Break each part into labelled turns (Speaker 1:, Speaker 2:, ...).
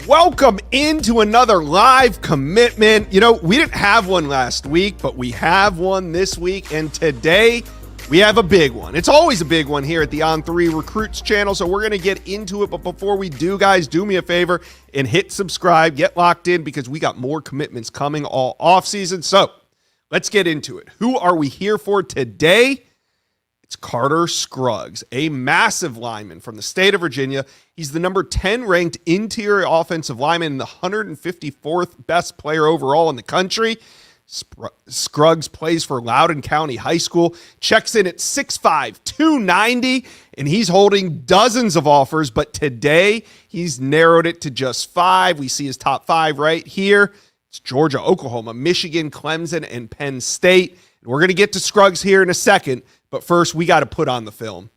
Speaker 1: Welcome into another live commitment. You know, we didn't have one last week, but we have one this week, and today we have a big one. It's always a big one here at the On3 Recruits channel, so we're going to get into it. But before we do, guys, do me a favor and hit subscribe. Get locked in because we got more commitments coming all offseason. So let's get into it. Who are we here for today? It's Carter Scruggs, a massive lineman from the state of Virginia. He's the number 10 ranked interior offensive lineman and the 154th best player overall in the country. Scruggs plays for Loudoun County High School, checks in at 6'5", 290, and he's holding dozens of offers, but today he's narrowed it to just 5. We see his top 5 right here. It's Georgia, Oklahoma, Michigan, Clemson, and Penn State. And we're going to get to Scruggs here in a second, but first we got to put on the film.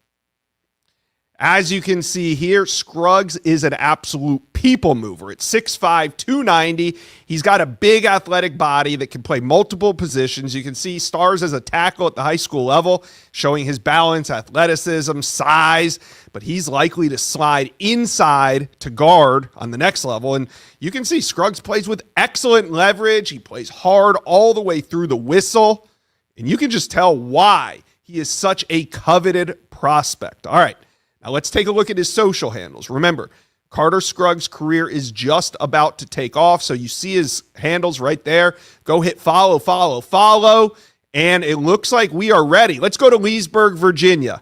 Speaker 1: As you can see here, Scruggs is an absolute people mover. At 6'5", 290, he's got a big athletic body that can play multiple positions. You can see stars as a tackle at the high school level, showing his balance, athleticism, size, but he's likely to slide inside to guard on the next level. And you can see Scruggs plays with excellent leverage. He plays hard all the way through the whistle, and you can just tell why he is such a coveted prospect. All right. Now let's take a look at his social handles. Remember, Carter Scruggs' career is just about to take off, so you see his handles right there. Go hit follow, follow, follow, and it looks like we are ready. Let's go to Leesburg, Virginia.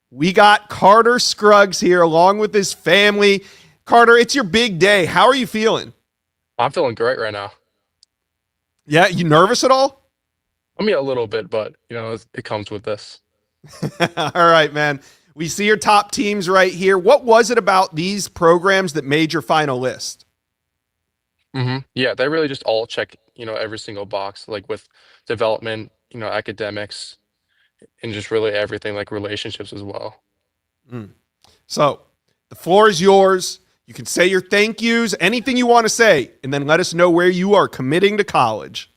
Speaker 1: We got Carter Scruggs here along with his family. Carter, it's your big day. How are you feeling?
Speaker 2: I'm feeling great right now.
Speaker 1: Yeah, you nervous at all?
Speaker 2: I mean, a little bit, but, it comes with this.
Speaker 1: All right, man. We see your top teams right here. What was it about these programs that made your final list?
Speaker 2: Yeah, they really just all check, every single box, like with development, academics, and just really everything, like relationships as well.
Speaker 1: So the floor is yours. You can say your thank yous, anything you want to say, and then let us know where you are committing to college.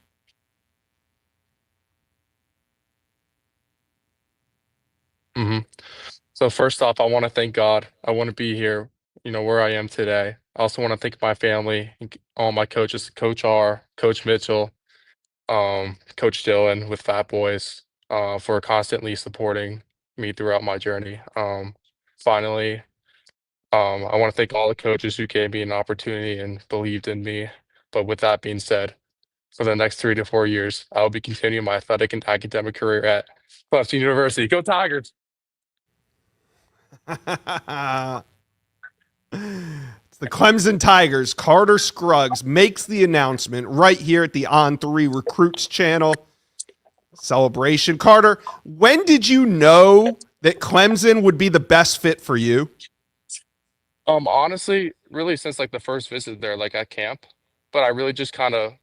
Speaker 2: So first off, I want to thank God. I want to be here, where I am today. I also want to thank my family, and all my coaches, Coach R, Coach Mitchell, Coach Dylan with Fat Boys, for constantly supporting me throughout my journey. Finally, I want to thank all the coaches who gave me an opportunity and believed in me. But with that being said, for the next 3 to 4 years, I will be continuing my athletic and academic career at Clemson University. Go Tigers!
Speaker 1: It's the Clemson Tigers. Carter Scruggs makes the announcement right here at the On3 Recruits channel. Celebration. Carter, when did you know that Clemson would be the best fit for you?
Speaker 2: Honestly, really since like the first visit there, like at camp, but I really just I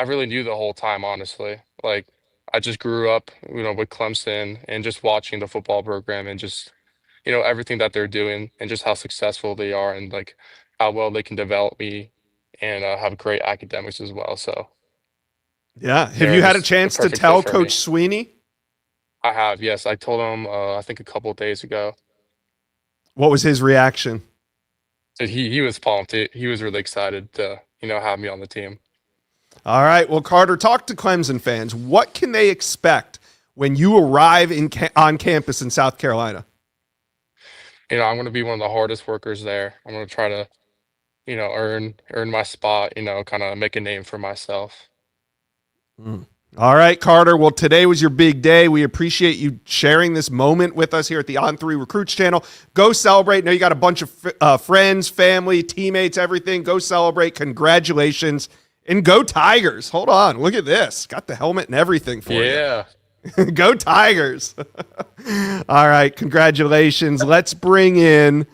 Speaker 2: really knew the whole time, honestly. Like I just grew up, with Clemson and just watching the football program and just, everything that they're doing and just how successful they are and like how well they can develop me and have great academics as well. So
Speaker 1: Yeah. Have
Speaker 2: they're
Speaker 1: you had a
Speaker 2: just the
Speaker 1: chance to
Speaker 2: perfect fit
Speaker 1: tell
Speaker 2: for
Speaker 1: Coach
Speaker 2: me.
Speaker 1: Sweeney?
Speaker 2: I have, yes. I told him, I think a couple of days ago
Speaker 1: What was his reaction?
Speaker 2: that he was pumped. He was really excited to, have me on the team.
Speaker 1: All right. Well, Carter, talk to Clemson fans. What can they expect when you arrive on campus in South Carolina?
Speaker 2: I'm going to be one of the hardest workers there. I'm going to try to, earn my spot, kind of make a name for myself.
Speaker 1: All right, Carter. Well, today was your big day. We appreciate you sharing this moment with us here at the On3 Recruits channel. Go celebrate. Now you got a bunch of friends, family, teammates, everything. Go celebrate. Congratulations. And go Tigers. Hold on. Look at this. Got the helmet and everything for you.
Speaker 2: Yeah.
Speaker 1: Go Tigers. All right. Congratulations. Let's bring in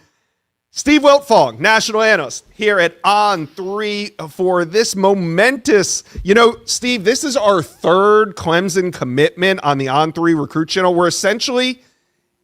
Speaker 1: Steve Wiltfong, national analyst here at On3 for this momentous, Steve, this is our third Clemson commitment on the On3 Recruit channel. We're essentially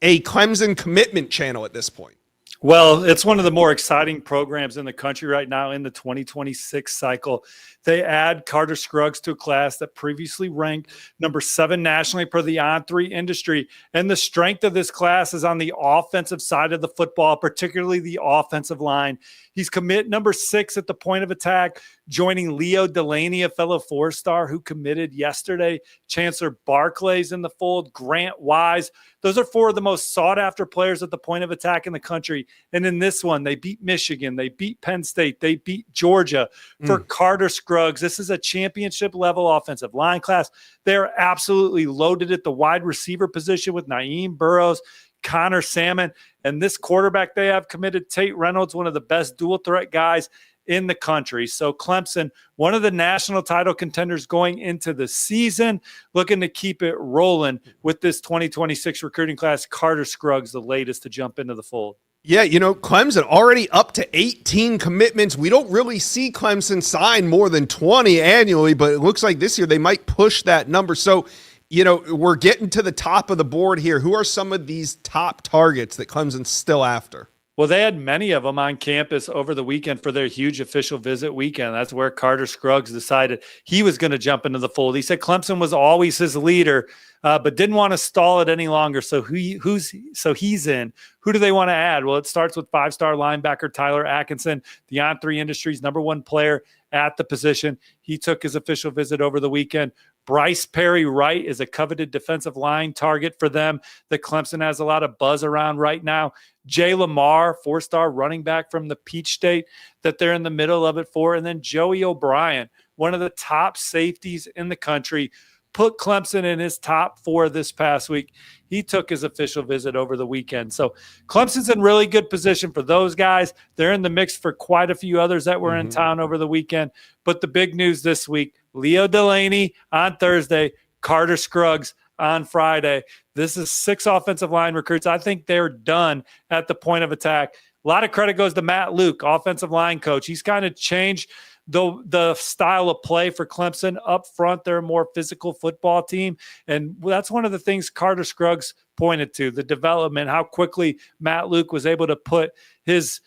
Speaker 1: a Clemson commitment channel at this point.
Speaker 3: Well, it's one of the more exciting programs in the country right now in the 2026 cycle. They add Carter Scruggs to a class that previously ranked number 7 nationally per the On3 industry. And the strength of this class is on the offensive side of the football, particularly the offensive line. He's commit number 6 at the point of attack, joining Leo Delaney, a fellow 4-star who committed yesterday. Chancellor Barclay's in the fold, Grant Wise. Those are 4 of the most sought-after players at the point of attack in the country. And in this one, they beat Michigan, they beat Penn State, they beat Georgia. For Carter Scruggs, this is a championship-level offensive line class. They're absolutely loaded at the wide receiver position with Naeem Burrows, Connor Salmon, and this quarterback they have committed, Tate Reynolds, one of the best dual-threat guys in the country. So Clemson, one of the national title contenders going into the season, looking to keep it rolling with this 2026 recruiting class. Carter Scruggs, the latest to jump into the fold.
Speaker 1: Yeah, Clemson already up to 18 commitments. We don't really see Clemson sign more than 20 annually, but it looks like this year they might push that number. So, we're getting to the top of the board here. Who are some of these top targets that Clemson's still after?
Speaker 3: Well, they had many of them on campus over the weekend for their huge official visit weekend. That's where Carter Scruggs decided he was going to jump into the fold. He said Clemson was always his leader, but didn't want to stall it any longer. So he's in. Who do they want to add? Well, it starts with 5-star linebacker Tyler Atkinson, the On3 Industries #1 player at the position. He took his official visit over the weekend. Bryce Perry Wright is a coveted defensive line target for them that Clemson has a lot of buzz around right now. Jay Lamar, 4-star running back from the Peach State that they're in the middle of it for. And then Joey O'Brien, one of the top safeties in the country, put Clemson in his top 4 this past week. He took his official visit over the weekend. So Clemson's in really good position for those guys. They're in the mix for quite a few others that were in town over the weekend. But the big news this week, Leo Delaney on Thursday, Carter Scruggs on Friday. This is 6 offensive line recruits. I think they're done at the point of attack. A lot of credit goes to Matt Luke, offensive line coach. He's kind of changed the style of play for Clemson. Up front, they're a more physical football team. And that's one of the things Carter Scruggs pointed to, the development, how quickly Matt Luke was able to put his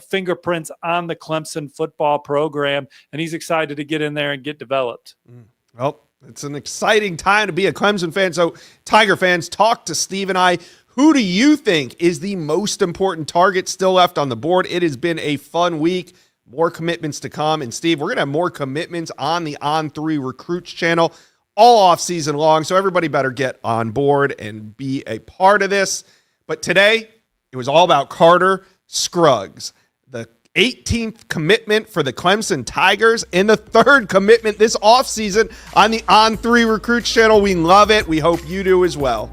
Speaker 3: fingerprints on the Clemson football program. And he's excited to get in there and get developed.
Speaker 1: Well, it's an exciting time to be a Clemson fan. So, Tiger fans, talk to Steve and I. Who do you think is the most important target still left on the board? It has been a fun week. More commitments to come. And, Steve, we're going to have more commitments on the On3 Recruits channel all off season long. So everybody better get on board and be a part of this. But today, it was all about Carter Scruggs, the 18th commitment for the Clemson Tigers and the 3rd commitment this offseason on the On3 Recruits channel. We love it. We hope you do as well.